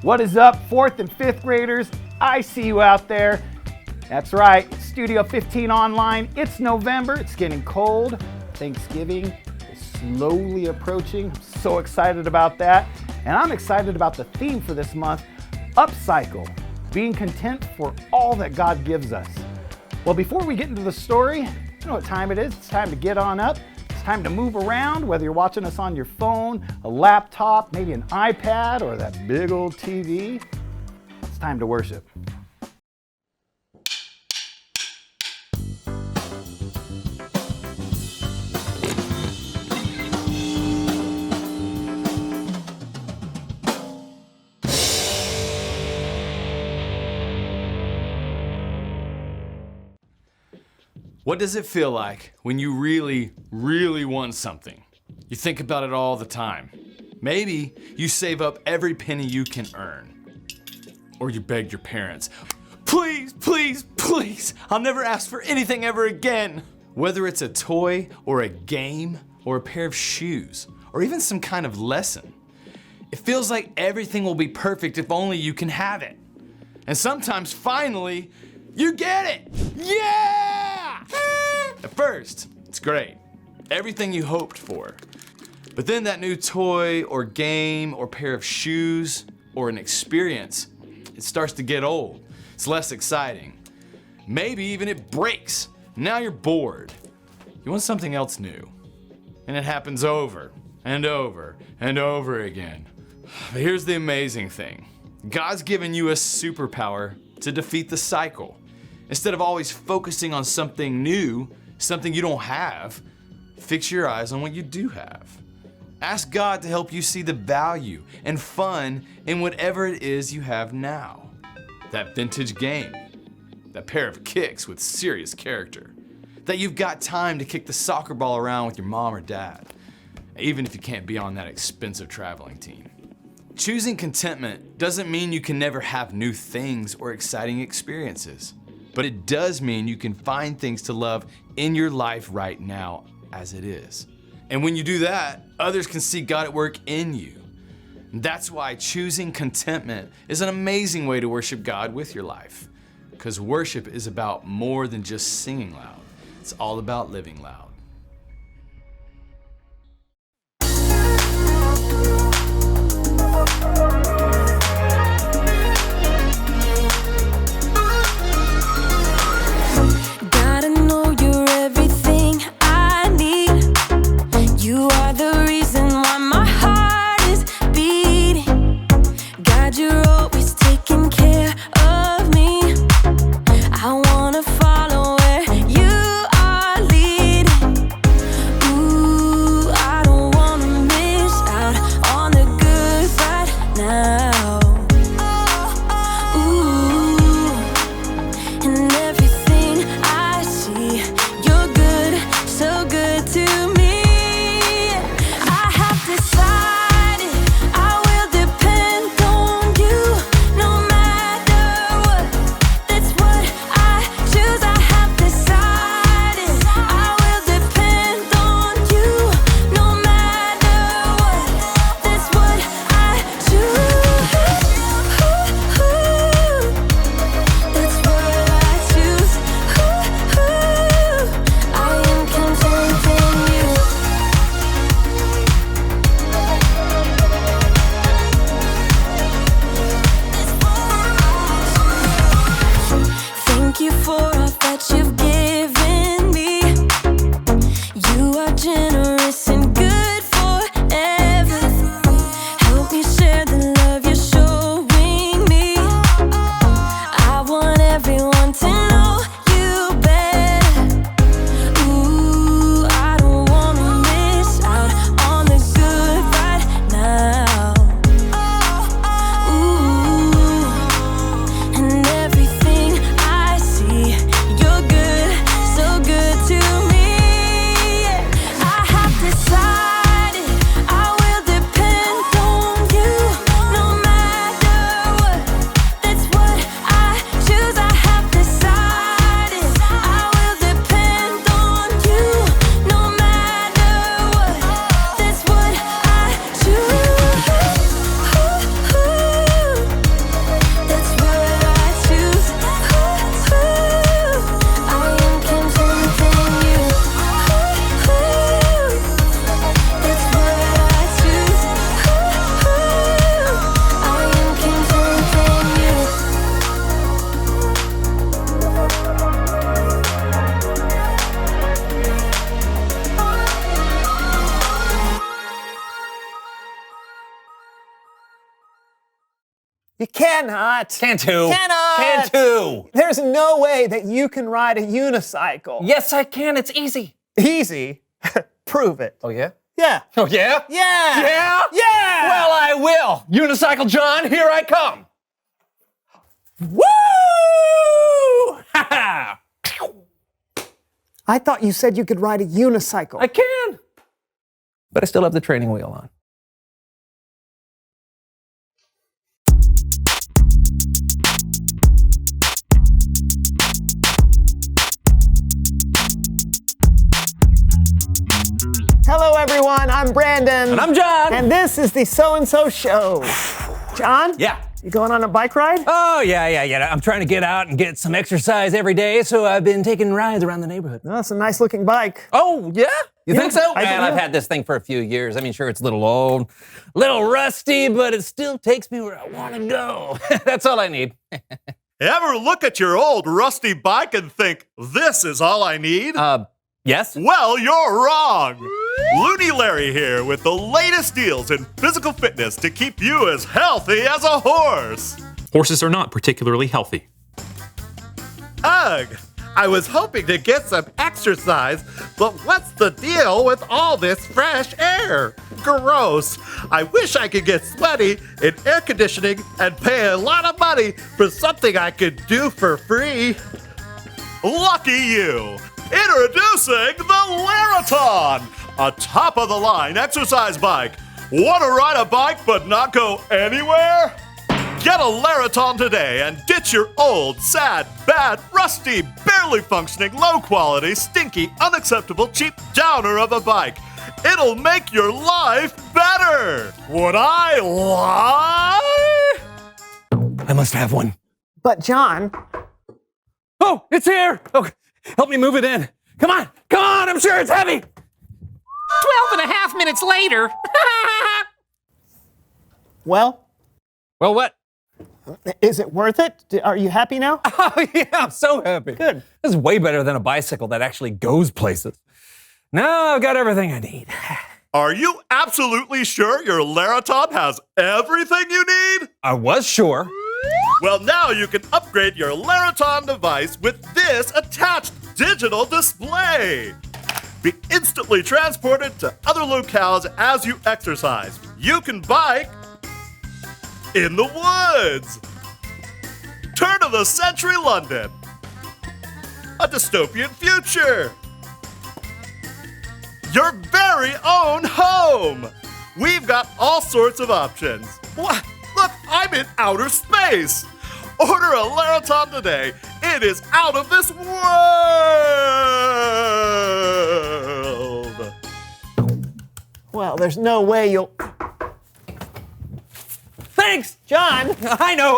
What is up, 4th and 5th graders? I see you out there. That's right, Studio 15 online. It's November, it's getting cold. Thanksgiving is slowly approaching. I'm so excited about that. And I'm excited about the theme for this month, Upcycle, being content for all that God gives us. Well, before we get into the story, you know what time it is? It's time to get on up. It's time to move around, whether you're watching us on your phone, a laptop, maybe an iPad, or that big old TV. It's time to worship. What does it feel like when you really, really want something? You think about it all the time. Maybe you save up every penny you can earn. Or you beg your parents, please, please, please, I'll never ask for anything ever again. Whether it's a toy or a game or a pair of shoes or even some kind of lesson. It feels like everything will be perfect if only you can have it. And sometimes finally, you get it! Yeah! At first, it's great. Everything you hoped for. But then that new toy or game or pair of shoes or an experience, it starts to get old. It's less exciting. Maybe even it breaks. Now you're bored. You want something else new. And it happens over and over and over again. But here's the amazing thing. God's given you a superpower to defeat the cycle. Instead of always focusing on something new, something you don't have, fix your eyes on what you do have. Ask God to help you see the value and fun in whatever it is you have now. That vintage game, that pair of kicks with serious character, that you've got time to kick the soccer ball around with your mom or dad, even if you can't be on that expensive traveling team. Choosing contentment doesn't mean you can never have new things or exciting experiences. But it does mean you can find things to love in your life right now as it is. And when you do that, others can see God at work in you. And that's why choosing contentment is an amazing way to worship God with your life. Because worship is about more than just singing loud. It's all about living loud. I wanna follow where you are leading. You cannot. Can too. Cannot. Can too. There's no way that you can ride a unicycle. Yes, I can. It's easy. Easy. Prove it. Oh, yeah? Yeah. Oh, yeah? Yeah. Yeah? Yeah. Well, I will. Unicycle John, here I come. Woo! Ha ha! I thought you said you could ride a unicycle. I can. But I still have the training wheel on. Hello, everyone. I'm Brandon. And I'm John. And this is the So-and-So Show. John? Yeah. You going on a bike ride? Oh, yeah. I'm trying to get out and get some exercise every day, so I've been taking rides around the neighborhood. Oh, that's a nice-looking bike. Oh, yeah? You think so? I do, Man, I've yeah. had this thing for a few years. I mean, sure, it's a little old, a little rusty, but it still takes me where I want to go. That's all I need. Ever look at your old rusty bike and think, this is all I need? Yes? Well, you're wrong. Looney Larry here with the latest deals in physical fitness to keep you as healthy as a horse. Horses are not particularly healthy. Ugh, I was hoping to get some exercise, but what's the deal with all this fresh air? Gross. I wish I could get sweaty in air conditioning and pay a lot of money for something I could do for free. Lucky you. Introducing the Laraton, a top-of-the-line exercise bike. Want to ride a bike but not go anywhere? Get a Laraton today and ditch your old, sad, bad, rusty, barely functioning, low-quality, stinky, unacceptable, cheap downer of a bike. It'll make your life better. Would I lie? I must have one. But, John, Oh, it's here. Oh, help me move it in. Come on, I'm sure it's heavy. 12 and a half minutes later. well, Well, what? is it worth it? Are you happy now? Oh, yeah, I'm so happy. Good. This is way better than a bicycle that actually goes places. Now I've got everything I need. Are you absolutely sure your Laraton has everything you need? I was sure. Well, now you can upgrade your Laraton device with this attached digital display. Be instantly transported to other locales as you exercise. You can bike in the woods. Turn of the century London. A dystopian future. Your very own home. We've got all sorts of options. What? Look, I'm in outer space. Order a Laraton today. It is out of this world. Well, there's no way you'll... Thanks. John, I know.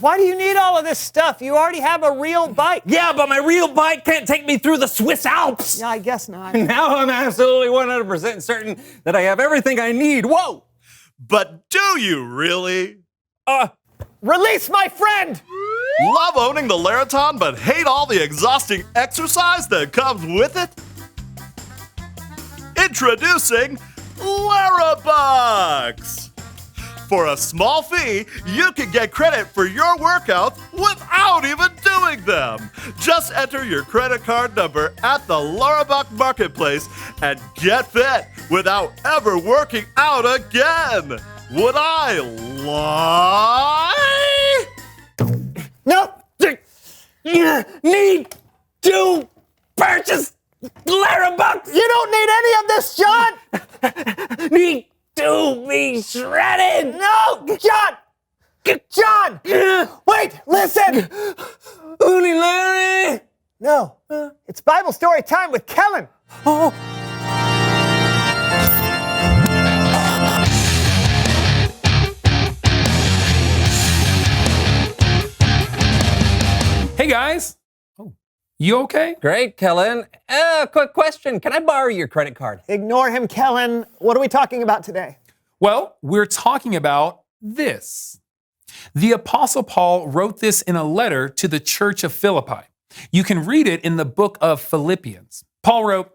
why do you need all of this stuff? You already have a real bike. Yeah, but my real bike can't take me through the Swiss Alps. Yeah, I guess not. Now I'm absolutely 100% certain that I have everything I need. Whoa! But do you really? Release my friend! Love owning the Laraton but hate all the exhausting exercise that comes with it? Introducing Larabucks! For a small fee, you can get credit for your workouts without even doing them. Just enter your credit card number at the Larabuck Marketplace and get fit without ever working out again. Would I lie? Nope. You need to purchase Larabucks. You don't need any of this, John! Need to be shredded. No! John! John! Wait, listen! Looney Larry. No, it's Bible story time with Kellen. Oh. Hey guys! You okay? Great, Kellen. Quick question. Can I borrow your credit card? Ignore him, Kellen. What are we talking about today? Well, we're talking about this. The Apostle Paul wrote this in a letter to the church of Philippi. You can read it in the book of Philippians. Paul wrote,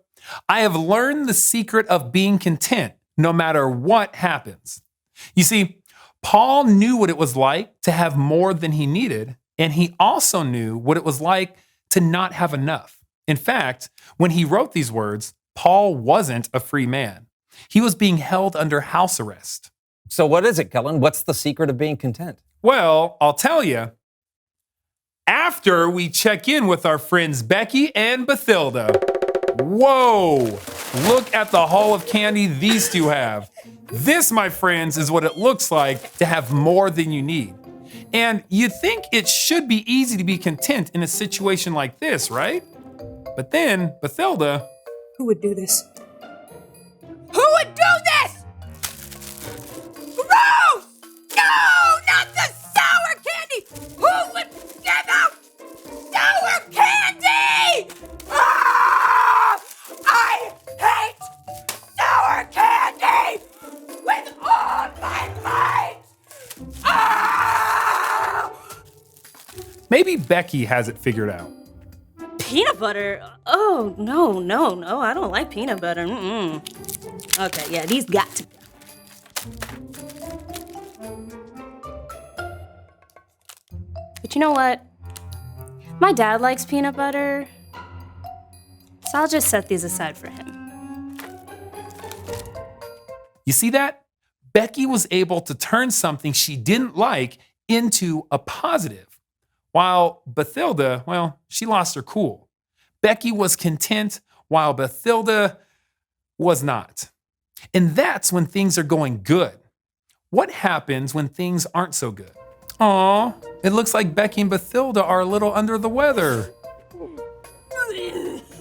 I have learned the secret of being content no matter what happens. You see, Paul knew what it was like to have more than he needed, and he also knew what it was like to not have enough. In fact, when he wrote these words, Paul wasn't a free man. He was being held under house arrest. So what is it, Kellen? What's the secret of being content? Well, I'll tell you. After we check in with our friends Becky and Bathilda. Whoa! Look at the haul of candy these two have. This, my friends, is what it looks like to have more than you need. And you'd think it should be easy to be content in a situation like this, right? But then, Bathilda... Who would do this? Who would do this? Gross! No, not the sour candy! Who would give out sour candy? Ah! I hate sour candy with all my might! Ah! Maybe Becky has it figured out. Peanut butter? Oh, no. I don't like peanut butter. Okay, yeah, these got to. But you know what? My dad likes peanut butter, so I'll just set these aside for him. You see that? Becky was able to turn something she didn't like into a positive. While Bathilda, well, she lost her cool. Becky was content while Bathilda was not. And that's when things are going good. What happens when things aren't so good? Aw, it looks like Becky and Bathilda are a little under the weather.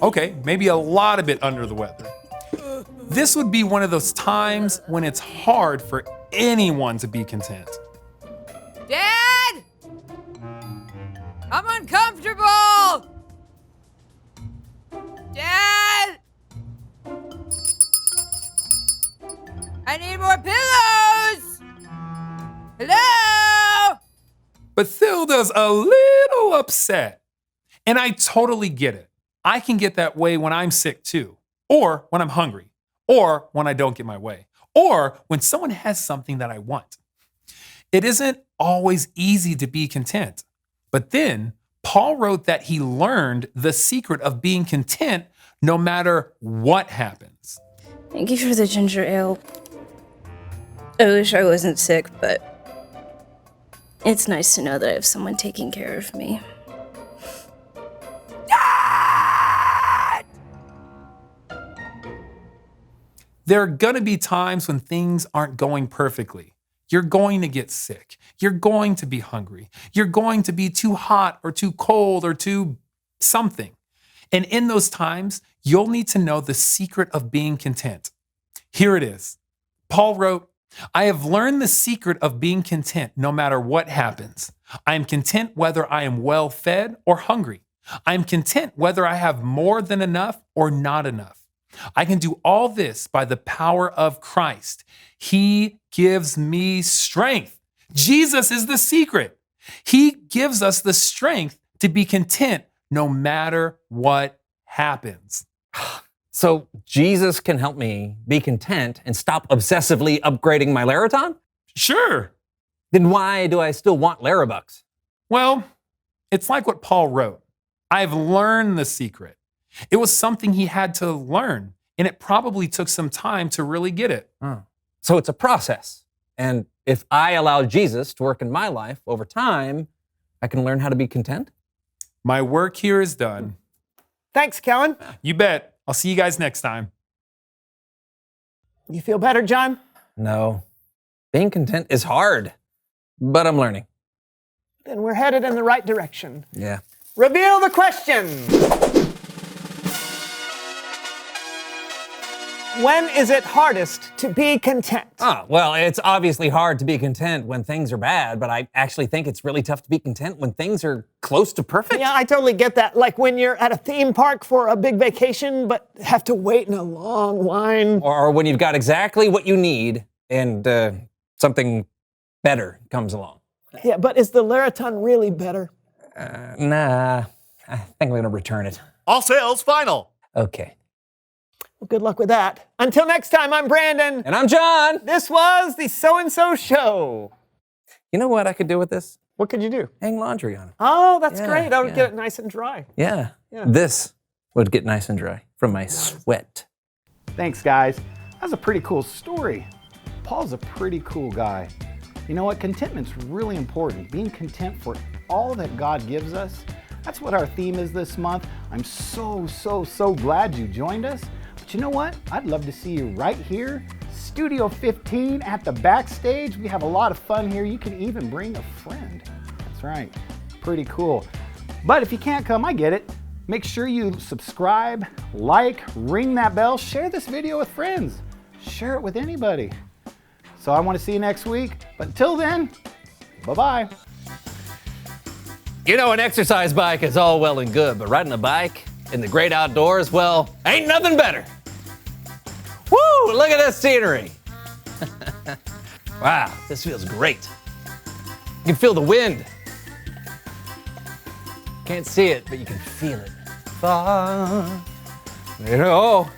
Okay, maybe a lot of it under the weather. This would be one of those times when it's hard for anyone to be content. Dad! I'm uncomfortable! Dad! I need more pillows! Hello? Bathilda's a little upset. And I totally get it. I can get that way when I'm sick too, or when I'm hungry, or when I don't get my way, or when someone has something that I want. It isn't always easy to be content. But then Paul wrote that he learned the secret of being content no matter what happens. Thank you for the ginger ale. I wish I wasn't sick, but it's nice to know that I have someone taking care of me. There are gonna be times when things aren't going perfectly. You're going to get sick. You're going to be hungry. You're going to be too hot or too cold or too something. And in those times, you'll need to know the secret of being content. Here it is. Paul wrote, I have learned the secret of being content no matter what happens. I am content whether I am well fed or hungry. I am content whether I have more than enough or not enough. I can do all this by the power of Christ. He gives me strength. Jesus is the secret. He gives us the strength to be content no matter what happens. So Jesus can help me be content and stop obsessively upgrading my Laraton? Sure. Then why do I still want Larabucks? Well, it's like what Paul wrote. I've learned the secret. It was something he had to learn, and it probably took some time to really get it. So it's a process. And if I allow Jesus to work in my life over time, I can learn how to be content? My work here is done. Thanks, Kellen. You bet. I'll see you guys next time. You feel better, John? No. Being content is hard, but I'm learning. Then we're headed in the right direction. Yeah. Reveal the question. When is it hardest to be content? Well, it's obviously hard to be content when things are bad, but I actually think it's really tough to be content when things are close to perfect. Yeah, I totally get that. Like when you're at a theme park for a big vacation, but have to wait in a long line. Or when you've got exactly what you need and something better comes along. Yeah, but is the Laraton really better? Nah, I think I'm going to return it. All sales final. Okay. Well, good luck with that. Until next time, I'm Brandon. And I'm John. This was the So-and-So Show. You know what I could do with this? What could you do? Hang laundry on it. Oh, that's Yeah, great. I would yeah. get it nice and dry. Yeah. Yeah. This would get nice and dry from my sweat. Thanks, guys. That's a pretty cool story. Paul's a pretty cool guy. You know what? Contentment's really important. Being content for all that God gives us. That's what our theme is this month. I'm so glad you joined us. But you know what? I'd love to see you right here, Studio 15 at the Backstage. We have a lot of fun here. You can even bring a friend. That's right. Pretty cool. But if you can't come, I get it. Make sure you subscribe, like, ring that bell, share this video with friends. Share it with anybody. So I want to see you next week. But until then, bye-bye. You know, an exercise bike is all well and good, but riding a bike in the great outdoors, well, ain't nothing better. Woo, look at this scenery. Wow, this feels great. You can feel the wind. Can't see it, but you can feel it. You know.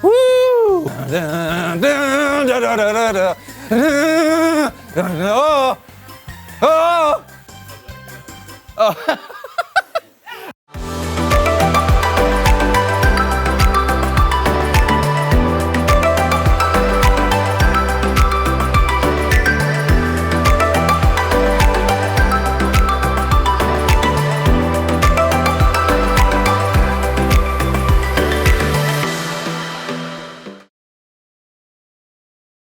Woo! Oh!